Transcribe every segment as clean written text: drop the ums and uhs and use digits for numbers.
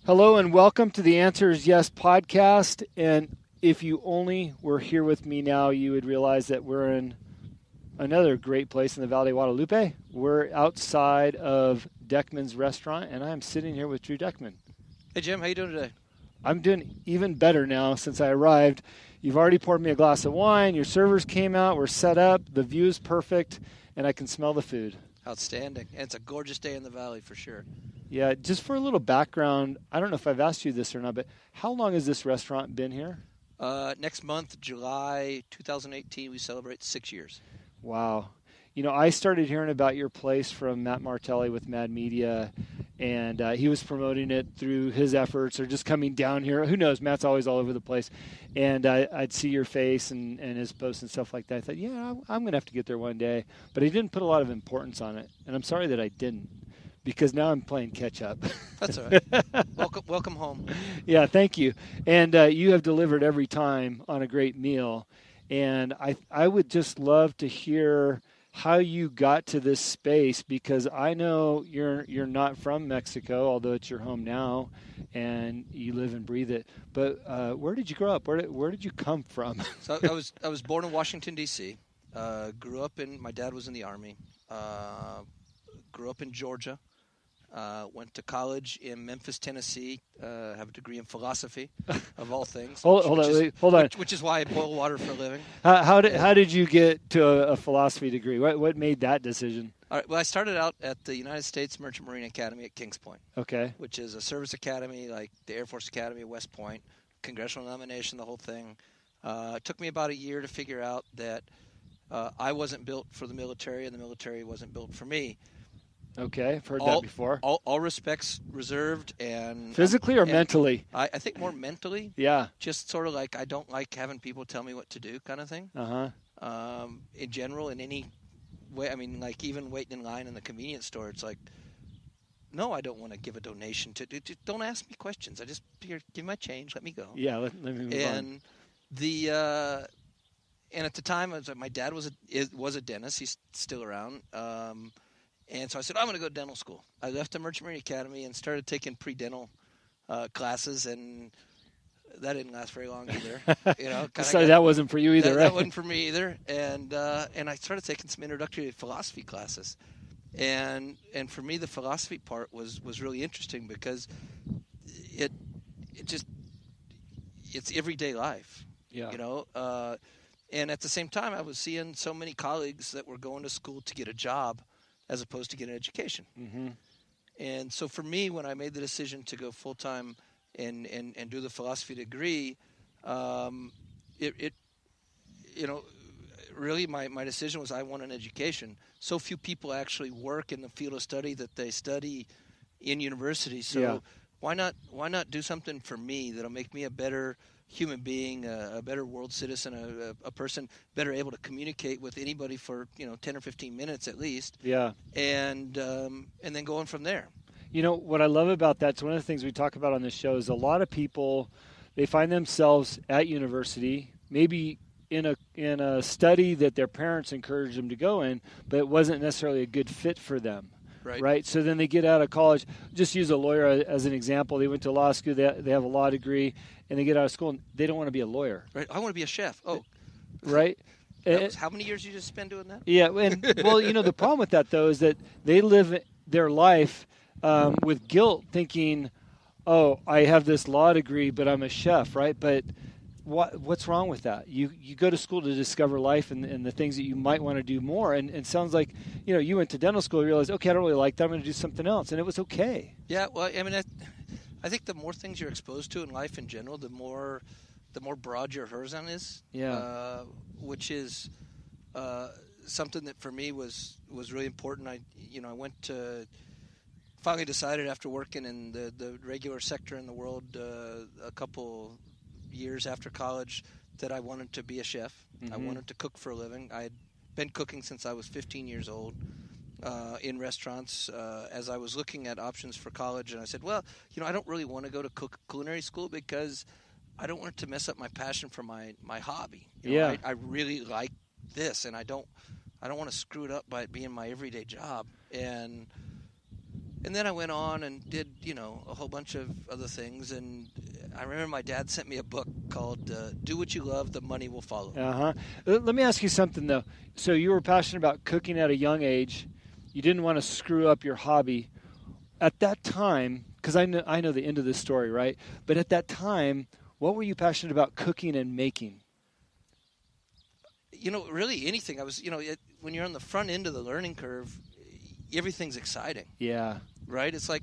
Hello and welcome to the Answer is Yes podcast. And if you only were here with me now, you would realize that we're in another great place in the Valle De Guadalupe. We're outside of Deckman's restaurant, and I'm sitting here with Drew Deckman. Hey, Jim. How you doing today? I'm doing even better now since I arrived. You've already poured me a glass of wine. Your servers came out. We're set up. The view's perfect, and I can smell the food. Outstanding. And it's a gorgeous day in the valley for sure. Yeah, just for a little background, I don't know if I've asked you this or not, but how long has this restaurant been here? Next month, July 2018, we celebrate 6 years. Wow. You know, I started hearing about your place from Matt Martelli with Mad Media, and he was promoting it through his efforts or just coming down here. Who knows? Matt's always all over the place. And I'd see your face and his posts and stuff like that. I thought, yeah, I'm going to have to get there one day. But he didn't put a lot of importance on it, and I'm sorry that I didn't. Because now I'm playing catch up. That's all right. Welcome home. Yeah, thank you. And you have delivered every time on a great meal. And I would just love to hear how you got to this space, because I know you're not from Mexico, although it's your home now, and you live and breathe it. But where did you grow up? Where did you come from? So I was born in Washington, D.C. Grew up my dad was in the Army. Grew up in Georgia. Went to college in Memphis, Tennessee. Have a degree in philosophy, of all things. Hold on. Which is why I boil water for a living. How did you get to a philosophy degree? What made that decision? All right. Well, I started out at the United States Merchant Marine Academy at Kings Point. Okay. Which is a service academy like the Air Force Academy at West Point. Congressional nomination, the whole thing. It took me about a year to figure out that I wasn't built for the military, and the military wasn't built for me. Okay, I've heard that before. All respects reserved. And physically or mentally? I think more mentally. Yeah. Just sort of like I don't like having people tell me what to do kind of thing. Uh-huh. In general, in any way, I mean, like even waiting in line in the convenience store, it's like, no, I don't want to give a donation to. Don't ask me questions. I just give me my change. Let me go. Yeah, let me move on. And at the time, my dad was a dentist. He's still around. And so I said, I'm going to go to dental school. I left the Merchant Marine Academy and started taking pre-dental classes, and that didn't last very long either. So that wasn't for you either, right? That wasn't for me either. And I started taking some introductory philosophy classes. And for me, the philosophy part was really interesting because it's everyday life. Yeah. And at the same time, I was seeing so many colleagues that were going to school to get a job as opposed to get an education. Mm-hmm. And so for me, when I made the decision to go full-time and do the philosophy degree, really my decision was I want an education. So few people actually work in the field of study that they study in university. So why not do something for me that'll make me a better human being, a better world citizen, a person better able to communicate with anybody for 10 or 15 minutes at least. Yeah. And then going from there. You know what I love about that? It's one of the things we talk about on this show is a lot of people, they find themselves at university, maybe in a study that their parents encouraged them to go in, but it wasn't necessarily a good fit for them. Right. So then they get out of college. Just use a lawyer as an example. They went to law school. They have a law degree, and they get out of school and they don't want to be a lawyer. Right. I want to be a chef. Oh. Right. How many years you just spend doing that? Yeah. And well, the problem with that though is that they live their life with guilt, thinking, "Oh, I have this law degree, but I'm a chef." Right. But what's wrong with that? You go to school to discover life and the things that you might want to do more. And it sounds like, you went to dental school, you realized, okay, I don't really like that. I'm going to do something else. And it was okay. Yeah. Well, I mean, I think the more things you're exposed to in life in general, the more broad your horizon is. Yeah. Which is something that for me was really important. I went to finally decided after working in the regular sector in the world a couple years after college that I wanted to be a chef. Mm-hmm. I wanted to cook for a living. I had been cooking since I was 15 years old in restaurants as I was looking at options for college. And I said, well, I don't really want to go to culinary school because I don't want it to mess up my passion for my hobby. I really like this, and I don't want to screw it up by it being my everyday job. And And then I went on and did, a whole bunch of other things. And I remember my dad sent me a book called Do What You Love, The Money Will Follow. Uh-huh. Let me ask you something, though. So you were passionate about cooking at a young age. You didn't want to screw up your hobby. At that time, because I know the end of this story, right? But at that time, what were you passionate about cooking and making? Really anything. I was, when you're on the front end of the learning curve, everything's exciting. Yeah. Right? It's like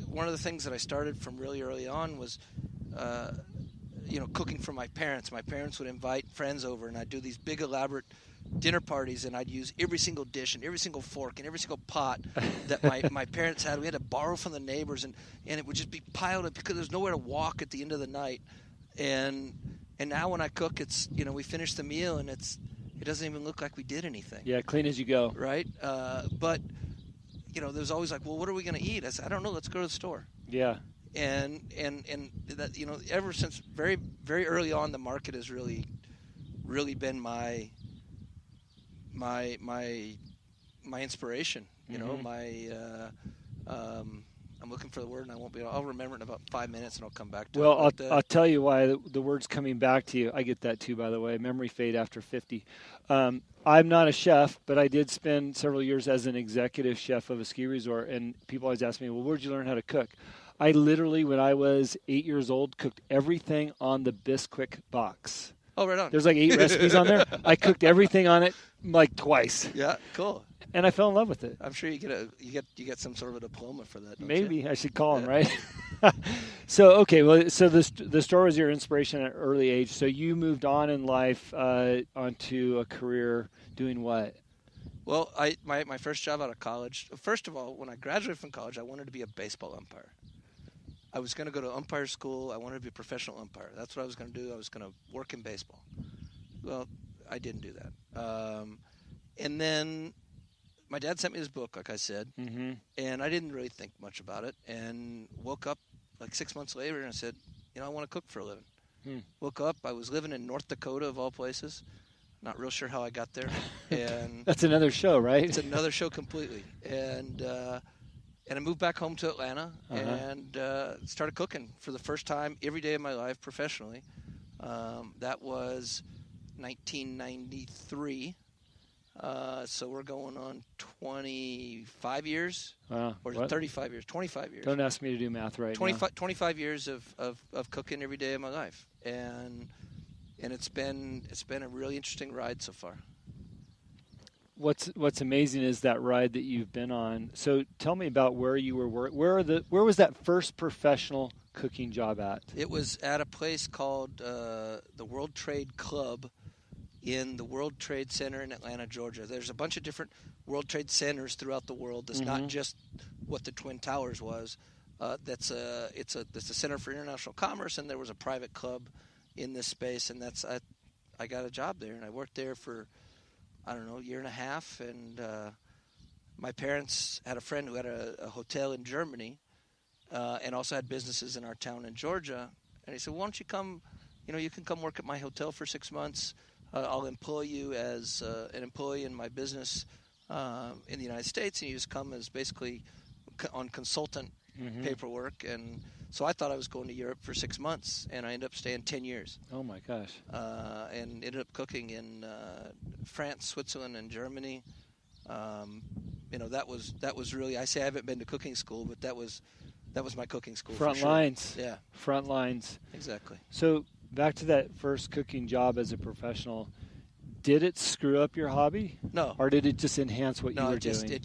one of the things that I started from really early on was, cooking for my parents. My parents would invite friends over, and I'd do these big elaborate dinner parties, and I'd use every single dish and every single fork and every single pot that my parents had. We had to borrow from the neighbors, and it would just be piled up because there's nowhere to walk at the end of the night. And now when I cook, it's, we finish the meal, and it doesn't even look like we did anything. Yeah, clean as you go. Right? But there's always like, well, what are we going to eat? I said, I don't know. Let's go to the store. Yeah. And that, ever since very, very early on, the market has really, really been my inspiration. I'm looking for the word, and I'll remember it in about 5 minutes, and I'll come back to it. Well, I'll tell you why the word's coming back to you. I get that too, by the way. Memory fade after 50. I'm not a chef, but I did spend several years as an executive chef of a ski resort, and people always ask me, well, where'd you learn how to cook? I literally, when I was 8 years old, cooked everything on the Bisquick box. Oh, right on. There's like 8 recipes on there. I cooked everything on it like twice. Yeah, cool. And I fell in love with it. I'm sure you get some sort of a diploma for that. Maybe you? I should call him, right? So okay, well, so the store was your inspiration at an early age. So you moved on in life onto a career doing what? Well, my first job out of college. First of all, when I graduated from college, I wanted to be a baseball umpire. I was going to go to umpire school. I wanted to be a professional umpire. That's what I was going to do. I was going to work in baseball. Well, I didn't do that. And then my dad sent me this book, like I said, and I didn't really think much about it, and woke up like 6 months later and I said, I want to cook for a living. Woke up. I was living in North Dakota, of all places. Not real sure how I got there. And that's another show, right? It's another show completely. And I moved back home to Atlanta and started cooking for the first time every day of my life professionally. That was 1993. So we're going on 25 years, or 35 years, 25 years. Don't ask me to do math right 25 years of cooking every day of my life. And it's been a really interesting ride so far. What's amazing is that ride that you've been on. So tell me about where you were. Where was that first professional cooking job at? It was at a place called the World Trade Club in the World Trade Center in Atlanta, Georgia. There's a bunch of different World Trade Centers throughout the world. It's not just what the Twin Towers was. It's a Center for International Commerce, and there was a private club in this space, and I got a job there, and I worked there for, I don't know, a year and a half, and my parents had a friend who had a hotel in Germany and also had businesses in our town in Georgia, and he said, why don't you come, you can come work at my hotel for 6 months. I'll employ you as an employee in my business in the United States, and you just come as basically on consultant paperwork. And so I thought I was going to Europe for 6 months, and I ended up staying 10 years. Oh my gosh! And ended up cooking in France, Switzerland, and Germany. That was really, I say I haven't been to cooking school, but that was my cooking school. Front lines. Yeah. Front lines. Exactly. So back to that first cooking job as a professional, did it screw up your hobby? No. Or did it just enhance what you were doing? No, it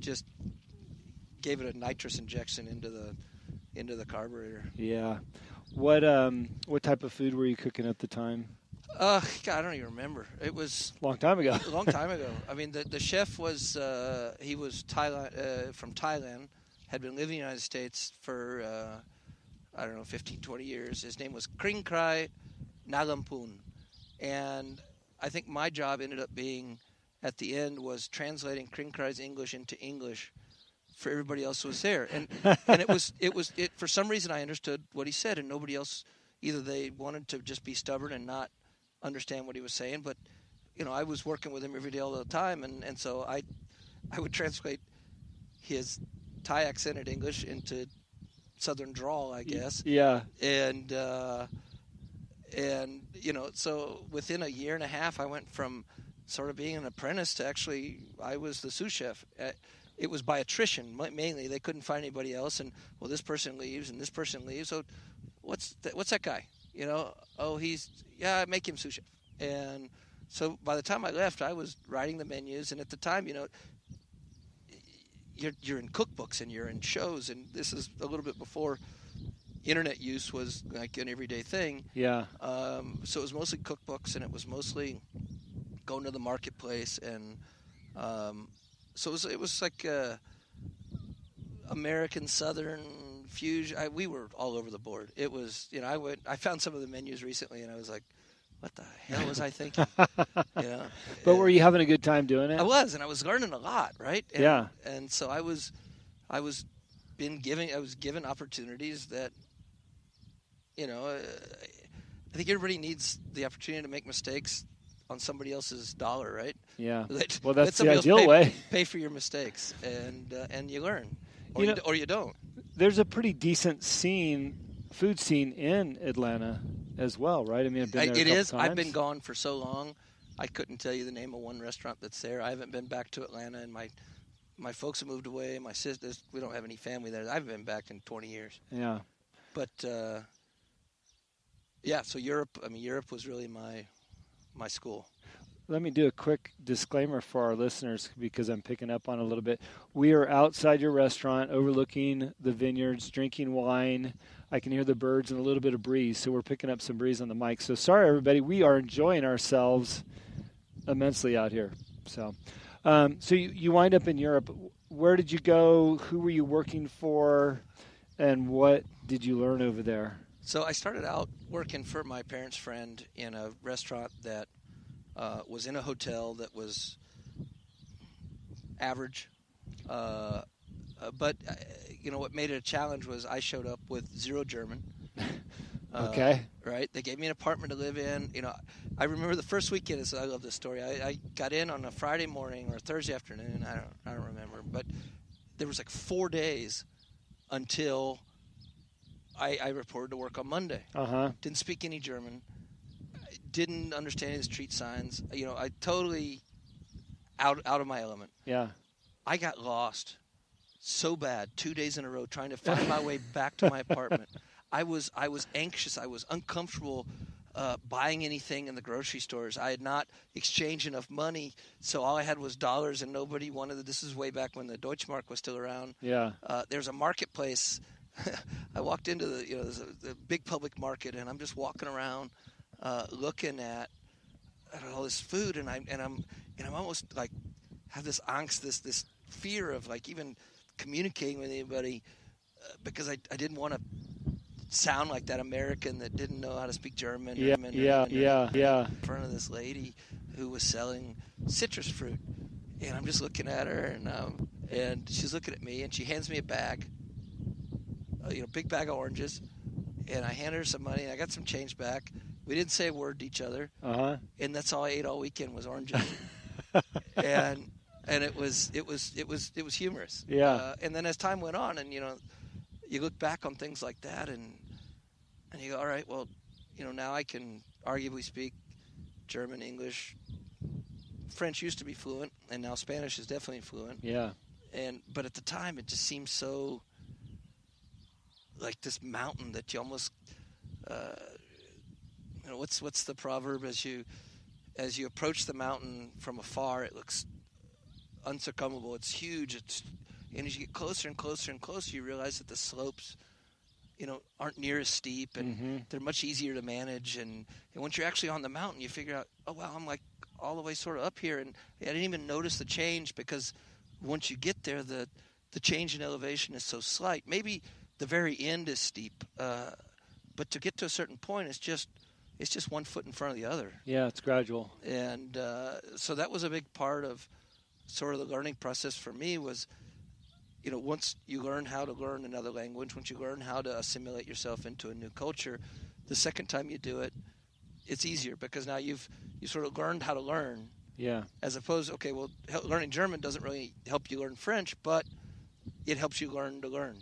just gave it a nitrous injection into the carburetor. Yeah. What type of food were you cooking at the time? God, I don't even remember. It was a long time ago. A long time ago. I mean, the chef was he was from Thailand, had been living in the United States for 15, 20 years. His name was Kring Krai Nagampun. And I think my job ended up being, at the end, was translating Kring Krai's English into English for everybody else who was there. And it for some reason I understood what he said, and nobody else, either they wanted to just be stubborn and not understand what he was saying, but I was working with him every day all the time, and so I would translate his Thai accented English into Southern drawl, I guess. Yeah. And so within a year and a half, I went from sort of being an apprentice to actually I was the sous chef. It was by attrition mainly. They couldn't find anybody else, and well, this person leaves and this person leaves. So what's that guy? Oh, make him sous chef. And so by the time I left, I was writing the menus, and at the time, you're in cookbooks and you're in shows, and this is a little bit before internet use was like an everyday thing. Yeah. So it was mostly cookbooks, and it was mostly going to the marketplace, and so it was like American Southern fusion. We were all over the board. It was, I found some of the menus recently, and I was like, what the hell was I thinking? But were you having a good time doing it? I was, and I was learning a lot, right? And, yeah. And so I was given opportunities that, I think everybody needs the opportunity to make mistakes on somebody else's dollar, right? Yeah. Well, that's the ideal way. Pay for your mistakes, and you learn, or you don't. There's a pretty decent food scene in Atlanta as well, right? I mean, I've been there it is. Times. I've been gone for so long, I couldn't tell you the name of one restaurant that's there. I haven't been back to Atlanta, and my folks have moved away. My sisters, we don't have any family there. I haven't been back in 20 years. Yeah. But so Europe was really my school. Let me do a quick disclaimer for our listeners because I'm picking up on a little bit. We are outside your restaurant overlooking the vineyards, drinking wine. I can hear the birds and a little bit of breeze, so we're picking up some breeze on the mic. So sorry, everybody. We are enjoying ourselves immensely out here. So you wind up in Europe. Where did you go? Who were you working for? And what did you learn over there? So I started out working for my parents' friend in a restaurant that was in a hotel that was average. But what made it a challenge was I showed up with zero German. Okay. Right? They gave me an apartment to live in. I remember the first weekend. I love this story. I got in on a Friday morning or Thursday afternoon. I don't remember. But there was like 4 days until I reported to work on Monday. Uh-huh. Didn't speak any German. Didn't understand any street signs. I totally out of my element. Yeah. I got lost so bad 2 days in a row trying to find my way back to my apartment. I was anxious. I was uncomfortable buying anything in the grocery stores. I had not exchanged enough money, so all I had was dollars, and nobody wanted it. This is way back when the Deutschmark was still around. Yeah. There's a marketplace. I walked into the big public market, and I'm just walking around looking at all this food, and I'm almost like have this angst, this fear of like even communicating with anybody because I didn't want to sound like that American that didn't know how to speak German. Yeah. In front of this lady who was selling citrus fruit, and I'm just looking at her, and she's looking at me, and she hands me a bag, big bag of oranges, and I handed her some money, and I got some change back. We didn't say a word to each other, and that's all I ate all weekend was oranges, and it was humorous. Yeah. And then as time went on, and you look back on things like that, and you go, all right, well, now I can arguably speak German, English, French used to be fluent, and now Spanish is definitely fluent. Yeah. But at the time, it just seemed so like this mountain that you almost, what's the proverb? As you approach the mountain from afar, it looks uncircumable. It's huge. And as you get closer and closer and closer, you realize that the slopes, aren't near as steep, and they're much easier to manage. And once you're actually on the mountain, you figure out, oh wow, I'm like all the way sort of up here, and I didn't even notice the change because once you get there, the change in elevation is so slight. Maybe the very end is steep, but to get to a certain point, it's just 1 foot in front of the other. Yeah, it's gradual. And so that was a big part of sort of the learning process for me was, once you learn how to learn another language, once you learn how to assimilate yourself into a new culture, the second time you do it, it's easier because now you sort of learned how to learn. Yeah. As opposed, learning German doesn't really help you learn French, but it helps you learn to learn.